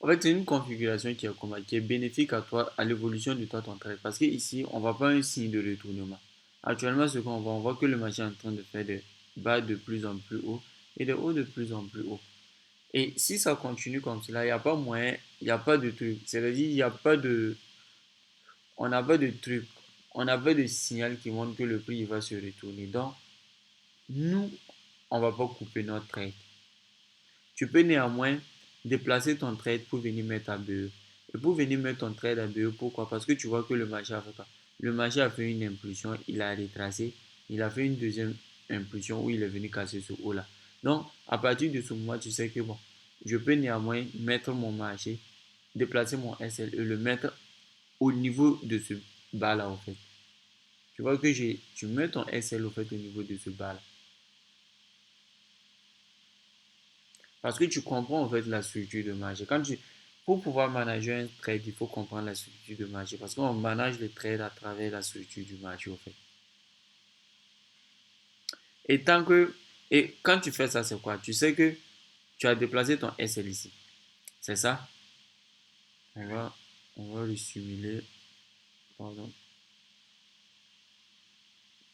En fait, c'est une configuration qui est bénéfique à toi, à l'évolution de toi, ton trade. Parce qu'ici, on ne voit pas un signe de retournement. Actuellement, ce qu'on voit, on voit que le marché est en train de faire des bas de plus en plus haut et des hauts de plus en plus haut. Et si ça continue comme cela, il n'y a pas moyen, il n'y a pas de truc. C'est-à-dire, il n'y a pas de, on n'a pas de truc, on n'a pas de signal qui montre que le prix va se retourner. Donc, nous, on ne va pas couper notre trade. Tu peux néanmoins déplacer ton trade pour venir mettre à BE. Et pour venir mettre ton trade à BE, pourquoi? Parce que tu vois que le marché a fait quoi? Le marché a fait une impulsion, il a retracé, il a fait une deuxième impulsion où il est venu casser ce haut-là. Donc, à partir de ce moment, tu sais que bon, je peux néanmoins mettre mon marché, déplacer mon SL et le mettre au niveau de ce bas-là, en fait. Tu vois que tu mets ton SL au fait au niveau de ce bas-là. Parce que tu comprends en fait la structure de marché. Pour pouvoir manager un trade, il faut comprendre la structure de marché. Parce qu'on manage le trade à travers la structure du marché, en fait. Et tant que, et quand tu fais ça, c'est quoi? Tu sais que tu as déplacé ton SL ici. C'est ça? On va, on va le simuler. Pardon.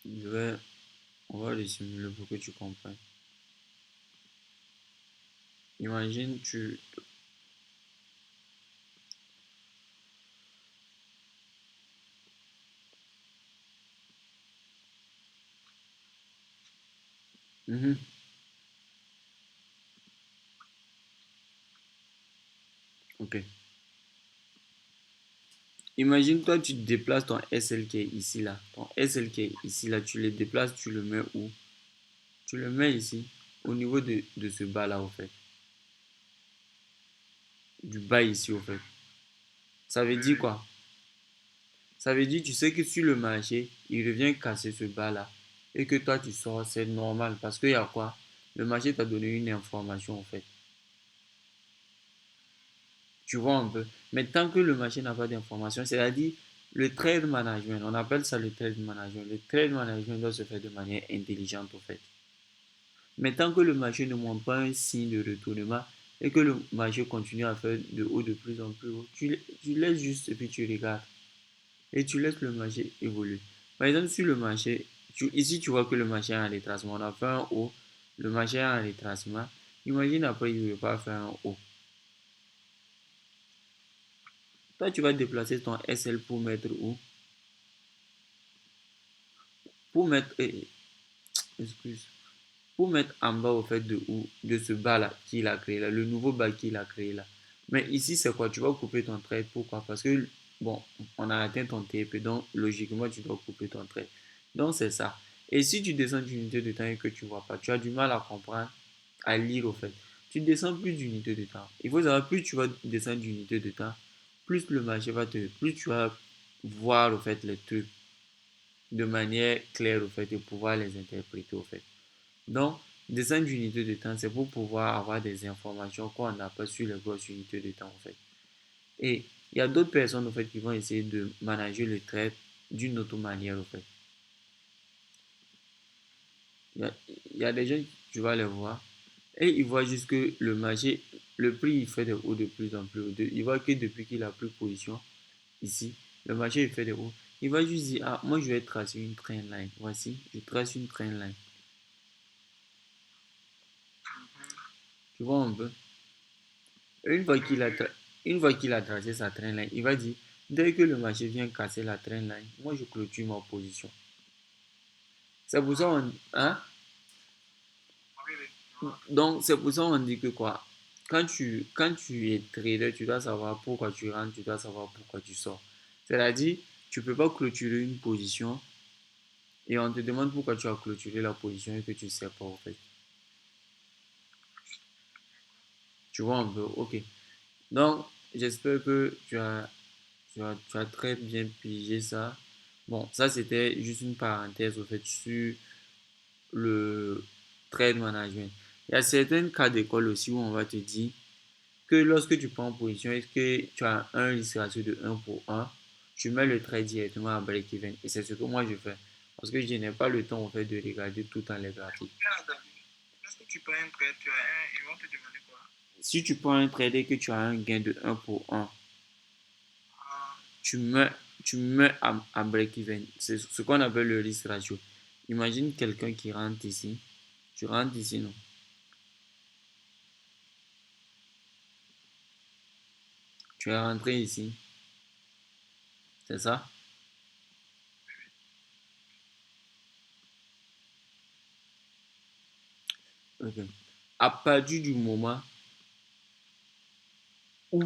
Je vais, on va le simuler pour que tu comprennes. Imagine, tu, Mhm. Ok. Imagine, toi, tu déplaces ton SL qui est ici, là. Ton SL qui est ici, là, tu le déplaces, tu le mets où? Tu le mets ici, au niveau de ce bas-là, au fait. Du bas ici, au fait. Ça veut dire quoi? Ça veut dire, tu sais que sur le marché, il revient casser ce bas-là. Et que toi, tu sors, c'est normal. Parce qu'il y a quoi? Le marché t'a donné une information, en fait. Tu vois un peu. Mais tant que le marché n'a pas d'information, c'est-à-dire le trade management, on appelle ça le trade management. Le trade management doit se faire de manière intelligente, au fait. Mais tant que le marché ne montre pas un signe de retournement et que le marché continue à faire de haut de plus en plus haut, tu laisses juste et puis tu regardes et tu laisses le marché évoluer. Par exemple, sur le marché, ici tu vois que le marché est en retracement. On a fait un haut, le marché est en retracement. Imagine après il ne veut pas faire un haut. Toi, tu vas déplacer ton SL pour mettre où? Pour mettre, excuse, pour mettre en bas au fait de où, de ce bas là qu'il a créé là, le nouveau bas qu'il a créé là. Mais ici, c'est quoi? Tu vas couper ton trade. Pourquoi? Parce que, bon, on a atteint ton TP, donc logiquement, tu dois couper ton trade. Donc, c'est ça. Et si tu descends d'unité de temps et que tu ne vois pas, tu as du mal à comprendre, à lire au fait. Tu descends plus d'unité de temps. Il faut savoir, plus tu vas descendre d'unité de temps, plus le marché va te, plus tu vas voir au fait les trucs de manière claire au fait et pouvoir les interpréter au fait. Donc, descendre d'unité de temps, c'est pour pouvoir avoir des informations qu'on n'a pas sur les grosses unités de temps, en fait. Et il y a d'autres personnes, en fait, qui vont essayer de manager le trade d'une autre manière, en fait. Il y a, il y a des gens, tu vas les voir, et ils voient juste que le marché, le prix, il fait des hauts de plus en plus haut. Ils voient que depuis qu'il a pris position, ici, le marché, il fait des hauts. Il va juste dire, ah, moi, je vais tracer une trend line. Voici, je trace une trend line. Tu vois un peu? Une fois qu'il a, une fois qu'il a tracé sa trendline, il va dire, dès que le marché vient casser la trendline, moi je clôture ma position. C'est pour ça on, hein? Donc c'est pour ça on dit que quoi? Quand tu es trader, tu dois savoir pourquoi tu rentres, tu dois savoir pourquoi tu sors. C'est-à-dire, tu ne peux pas clôturer une position et on te demande pourquoi tu as clôturé la position et que tu ne sais pas en fait. Tu vois un peu, ok. Donc, j'espère que tu as très bien pigé ça. Bon, ça c'était juste une parenthèse au fait sur le trade management. Il y a certains cas d'école aussi où on va te dire que lorsque tu prends en position, est-ce que tu as un risque ratio de 1 pour 1, tu mets le trade directement à break-even. Et c'est ce que moi je fais. Parce que je n'ai pas le temps en fait de regarder tout le temps les graphiques. si tu prends un trade et que tu as un gain de 1 pour 1, tu mets, tu mets à break-even. C'est ce qu'on appelle le risk ratio. Imagine quelqu'un qui rentre ici. Tu rentres ici, non? Tu es rentré ici. C'est ça? Ok. À partir du moment où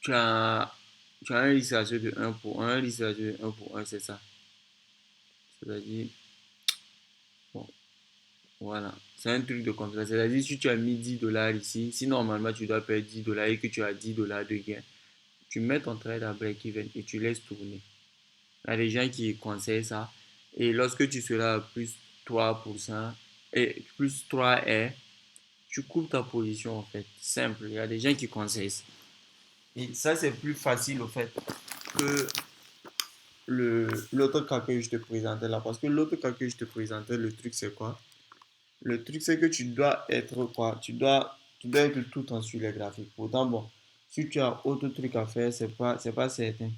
tu as, tu as un risque ratio de 1 pour 1, un risque ratio de 1 pour 1, c'est ça. C'est-à-dire, bon, voilà. C'est un truc de comme ça. C'est-à-dire, si tu as mis 10 dollars ici, si normalement tu dois perdre 10 dollars et que tu as 10 dollars de gain, tu mets ton trade à break-even et tu laisses tourner. Il y a des gens qui conseillent ça. Et lorsque tu seras à plus 3% et plus 3 R, tu coupes ta position en fait. Simple. Il y a des gens qui conseillent ça. Et ça, c'est plus facile au fait que l'autre cas que je te présentais là. Parce que l'autre cas que je te présentais, le truc c'est quoi? Le truc c'est que tu dois être quoi? Tu dois être tout le temps sur les graphiques. Pourtant, bon, si tu as autre truc à faire, c'est pas certain.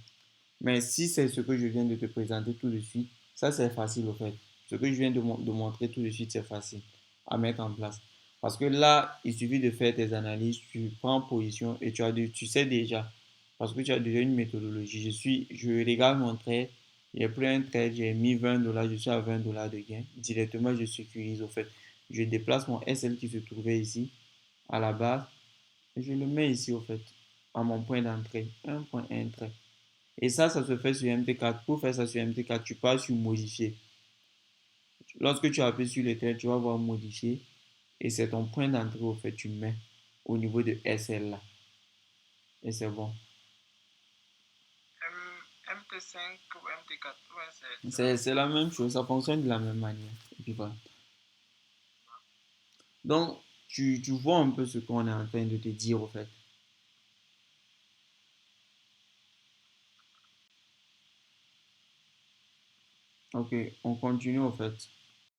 Mais si c'est ce que je viens de te présenter tout de suite, ça c'est facile au fait. Ce que je viens de montrer tout de suite, c'est facile à mettre en place. Parce que là, il suffit de faire tes analyses, tu prends position et tu sais déjà. Parce que tu as déjà une méthodologie. Je regarde mon trade, j'ai pris un trade, j'ai mis 20 dollars, je suis à 20 dollars de gain. Directement, je sécurise au fait. Je déplace mon SL qui se trouvait ici, à la base, et je le mets ici au fait, à mon point d'entrée. Un point, un trait. Et ça se fait sur MT4. Pour faire ça sur MT4, tu passes sur modifier. Lorsque tu appuies sur le trait, tu vas voir modifier. Et c'est ton point d'entrée au fait, tu mets au niveau de SL là. Et c'est bon. MT5 pour MT4, ouais, c'est la même C'est chose. la même chose, ça fonctionne de la même manière. Et puis voilà. Donc, tu vois un peu ce qu'on est en train de te dire au fait. Ok, on continue au fait.